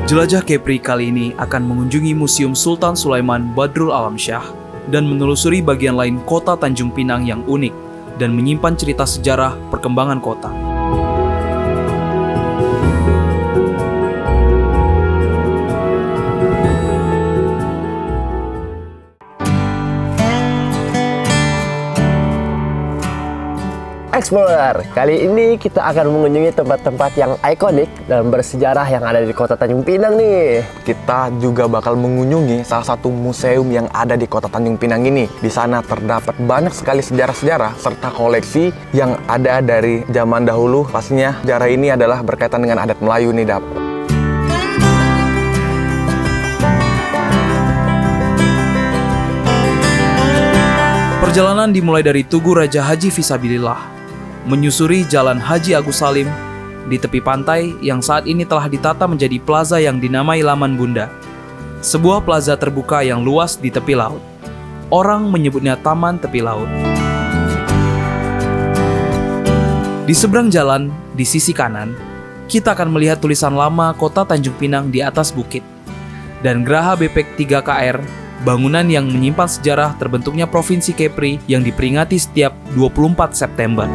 Jelajah Kepri kali ini akan mengunjungi Museum Sultan Sulaiman Badrul Alam Shah dan menelusuri bagian lain kota Tanjung Pinang yang unik dan menyimpan cerita sejarah perkembangan kota. Explorer, kali ini kita akan mengunjungi tempat-tempat yang ikonik dan bersejarah yang ada di kota Tanjung Pinang nih. Kita juga bakal mengunjungi salah satu museum yang ada di kota Tanjung Pinang ini. Di sana terdapat banyak sekali sejarah-sejarah serta koleksi yang ada dari zaman dahulu. Pastinya sejarah ini adalah berkaitan dengan adat Melayu nih, Dap. Perjalanan dimulai dari Tugu Raja Haji Fisabilillah, menyusuri Jalan Haji Agus Salim di tepi pantai yang saat ini telah ditata menjadi plaza yang dinamai Laman Bunda. Sebuah plaza terbuka yang luas di tepi laut. Orang menyebutnya Taman Tepi Laut. Di seberang jalan, di sisi kanan, kita akan melihat tulisan lama Kota Tanjung Pinang di atas bukit. Dan Geraha Bepek 3KR, bangunan yang menyimpan sejarah terbentuknya Provinsi Kepri yang diperingati setiap 24 September.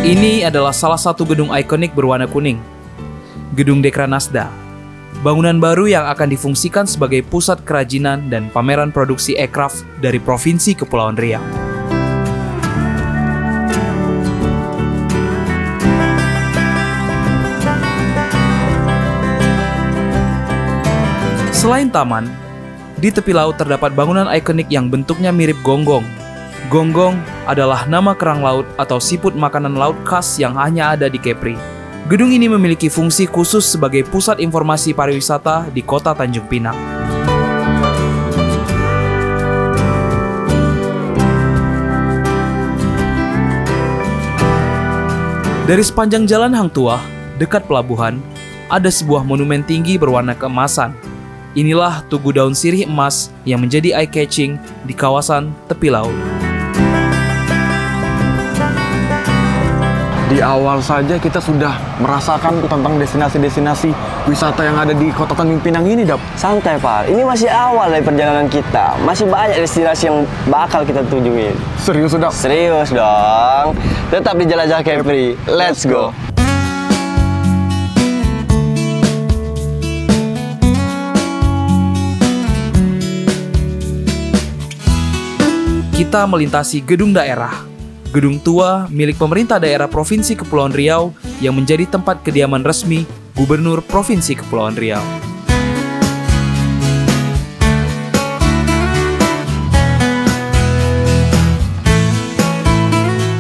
Ini adalah salah satu gedung ikonik berwarna kuning, Gedung Dekranasda. Bangunan baru yang akan difungsikan sebagai pusat kerajinan dan pameran produksi aircraft dari Provinsi Kepulauan Riau. Selain taman, di tepi laut terdapat bangunan ikonik yang bentuknya mirip gonggong. Gonggong adalah nama kerang laut atau siput makanan laut khas yang hanya ada di Kepri. Gedung ini memiliki fungsi khusus sebagai pusat informasi pariwisata di kota Tanjung Pinang. Dari sepanjang jalan Hang Tuah, dekat pelabuhan, ada sebuah monumen tinggi berwarna keemasan. Inilah Tugu Daun Sirih Emas yang menjadi eye-catching di kawasan tepi laut. Di awal saja kita sudah merasakan tentang destinasi-destinasi wisata yang ada di kota Tanjung Pinang ini, Dap. Santai, Pak. Ini masih awal dari perjalanan kita. Masih banyak destinasi yang bakal kita tujuin. Serius, Dap? Serius dong. Tetap di Jelajah Kepri. Let's go. Kita melintasi gedung daerah. Gedung tua milik pemerintah daerah Provinsi Kepulauan Riau yang menjadi tempat kediaman resmi Gubernur Provinsi Kepulauan Riau.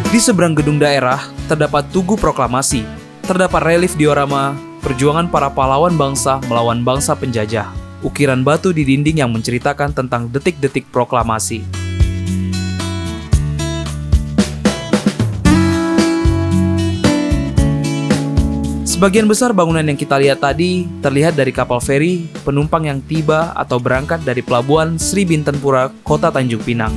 Di seberang gedung daerah terdapat Tugu Proklamasi. Terdapat relief diorama perjuangan para pahlawan bangsa melawan bangsa penjajah. Ukiran batu di dinding yang menceritakan tentang detik-detik proklamasi. Sebagian besar bangunan yang kita lihat tadi terlihat dari kapal feri penumpang yang tiba atau berangkat dari pelabuhan Sri Bintenpura, kota Tanjung Pinang.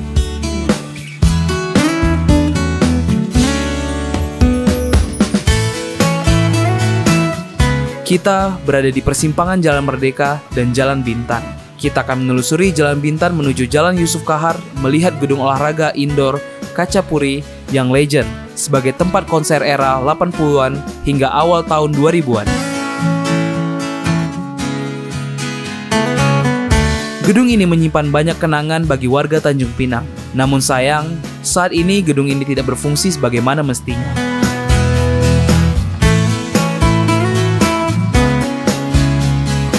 Kita berada di persimpangan Jalan Merdeka dan Jalan Bintan. Kita akan menelusuri Jalan Bintan menuju Jalan Yusuf Kahar, melihat gedung olahraga indoor Kacapuri yang legend sebagai tempat konser era 80-an hingga awal tahun 2000-an. Gedung ini menyimpan banyak kenangan bagi warga Tanjung Pinang. Namun sayang, saat ini gedung ini tidak berfungsi sebagaimana mestinya.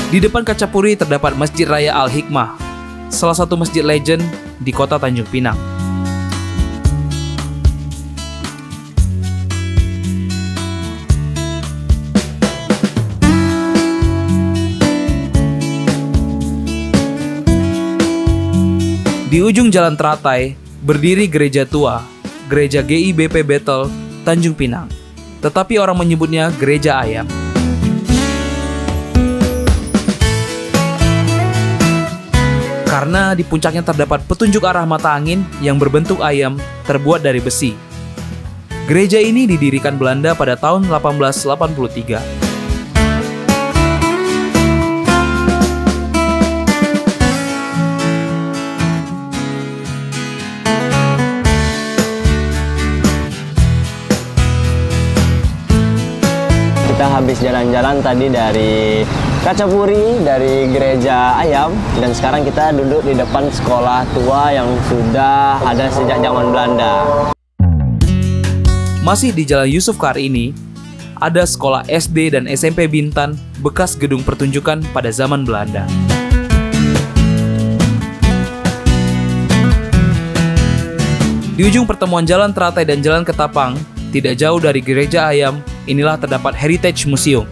Di depan Kacapuri terdapat Masjid Raya Al-Hikmah, salah satu masjid legend di kota Tanjung Pinang. Di ujung Jalan Teratai, berdiri gereja tua, Gereja GIBP Bethel, Tanjung Pinang. Tetapi orang menyebutnya Gereja Ayam. Karena di puncaknya terdapat petunjuk arah mata angin yang berbentuk ayam terbuat dari besi. Gereja ini didirikan Belanda pada tahun 1883. Kita habis jalan-jalan tadi dari Kacapuri, dari Gereja Ayam, dan sekarang kita duduk di depan sekolah tua yang sudah ada sejak zaman Belanda. Masih di Jalan Yusuf Kar ini, ada sekolah SD dan SMP Bintan bekas gedung pertunjukan pada zaman Belanda. Di ujung pertemuan Jalan Teratai dan Jalan Ketapang, tidak jauh dari Gereja Ayam, inilah terdapat Heritage Museum.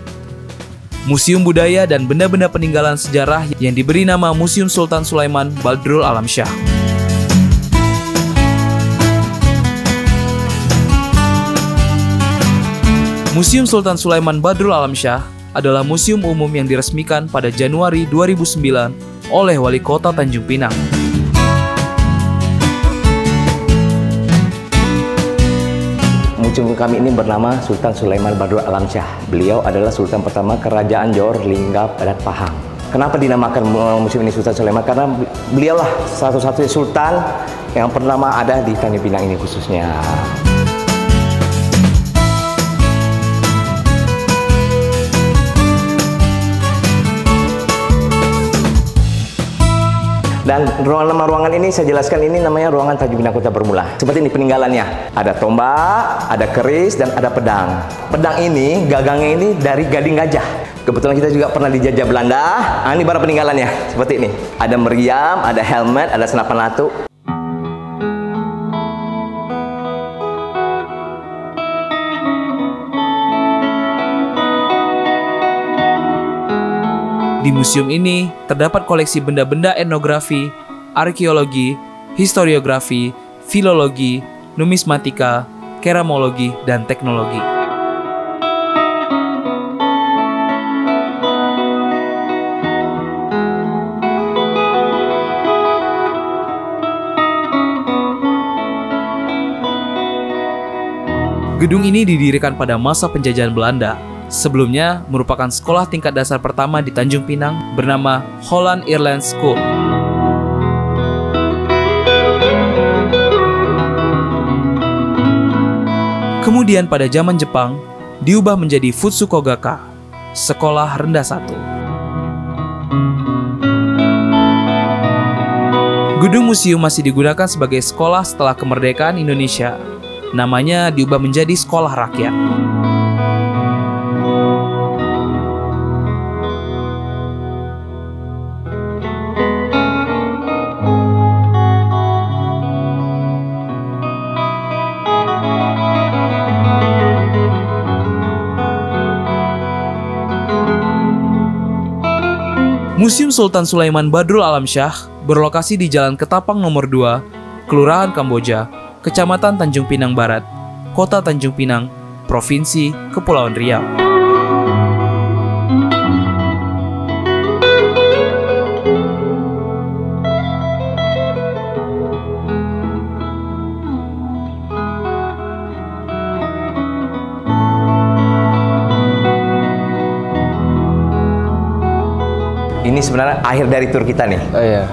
Museum budaya dan benda-benda peninggalan sejarah yang diberi nama Museum Sultan Sulaiman Badrul Alam Shah. Museum Sultan Sulaiman Badrul Alam Shah adalah museum umum yang diresmikan pada Januari 2009 oleh Wali Kota Tanjung Pinang. Museum kami ini bernama Sultan Sulaiman Badrul Alam Shah. Beliau adalah Sultan pertama Kerajaan Johor, Linggap, dan Pahang. Kenapa dinamakan museum ini Sultan Sulaiman? Karena beliaulah satu-satunya sultan yang pernah ada di Tanjung Pinang ini khususnya. Dan ruangan ini saya jelaskan, ini namanya ruangan Tanjung Pinang Kota Bermula. Seperti ini peninggalannya. Ada tombak, ada keris, dan ada pedang. Pedang ini, gagangnya ini dari gading gajah. Kebetulan kita juga pernah dijajah Belanda. Nah, ini para peninggalannya. Seperti ini. Ada meriam, ada helmet, ada senapan latu. Di museum ini terdapat koleksi benda-benda etnografi, arkeologi, historiografi, filologi, numismatika, keramologi, dan teknologi. Gedung ini didirikan pada masa penjajahan Belanda. Sebelumnya merupakan sekolah tingkat dasar pertama di Tanjung Pinang bernama Holland Airland School. Kemudian pada zaman Jepang diubah menjadi Futsukogaka, sekolah rendah 1. Gedung museum masih digunakan sebagai sekolah setelah kemerdekaan Indonesia. Namanya diubah menjadi sekolah rakyat. Museum Sultan Sulaiman Badrul Alam Shah berlokasi di Jalan Ketapang nomor 2, Kelurahan Kamboja, Kecamatan Tanjung Pinang Barat, Kota Tanjung Pinang, Provinsi Kepulauan Riau. Ini sebenarnya akhir dari tur kita nih. Oh iya.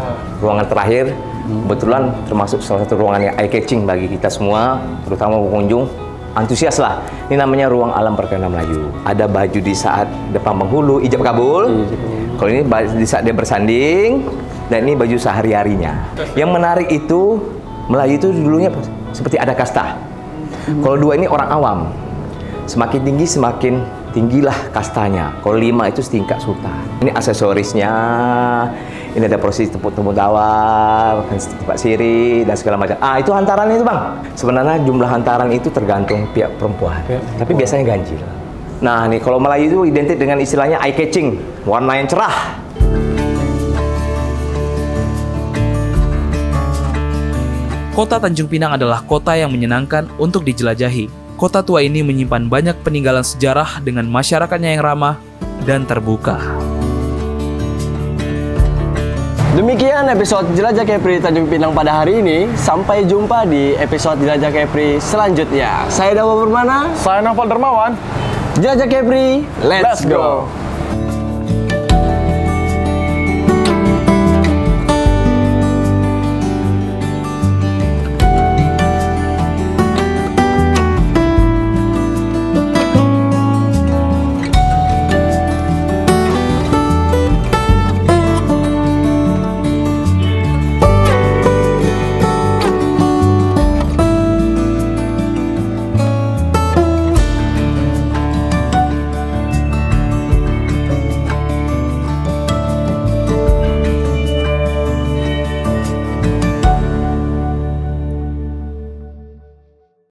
Ruangan terakhir, kebetulan termasuk salah satu ruangan yang eye-catching bagi kita semua, terutama pengunjung. Antusias lah. Ini namanya ruang alam perkebunan Melayu. Ada baju di saat depan penghulu, ijab kabul. Kalau ini di saat dia bersanding, dan ini baju sehari-harinya. Yang menarik itu, Melayu itu dulunya seperti ada kasta. Kalau 2 ini orang awam. Semakin tinggi, semakin tinggilah kastanya. Kalau 5 itu setingkat sultan. Ini aksesorisnya. Ini ada prosesi tepuk-tepuk tawar, tempat siri, dan segala macam. Ah, itu hantarannya itu, Bang. Sebenarnya jumlah hantaran itu tergantung pihak perempuan. Tapi biasanya ganjil. Nah, nih kalau Melayu itu identik dengan istilahnya eye-catching. Warna yang cerah. Kota Tanjung Pinang adalah kota yang menyenangkan untuk dijelajahi. Kota tua ini menyimpan banyak peninggalan sejarah dengan masyarakatnya yang ramah dan terbuka. Demikian episode Jelajah Kepri Tanjung Pinang pada hari ini. Sampai jumpa di episode Jelajah Kepri selanjutnya. Saya Dawa Permana. Saya Novel Dermawan. Jelajah Kepri, let's go!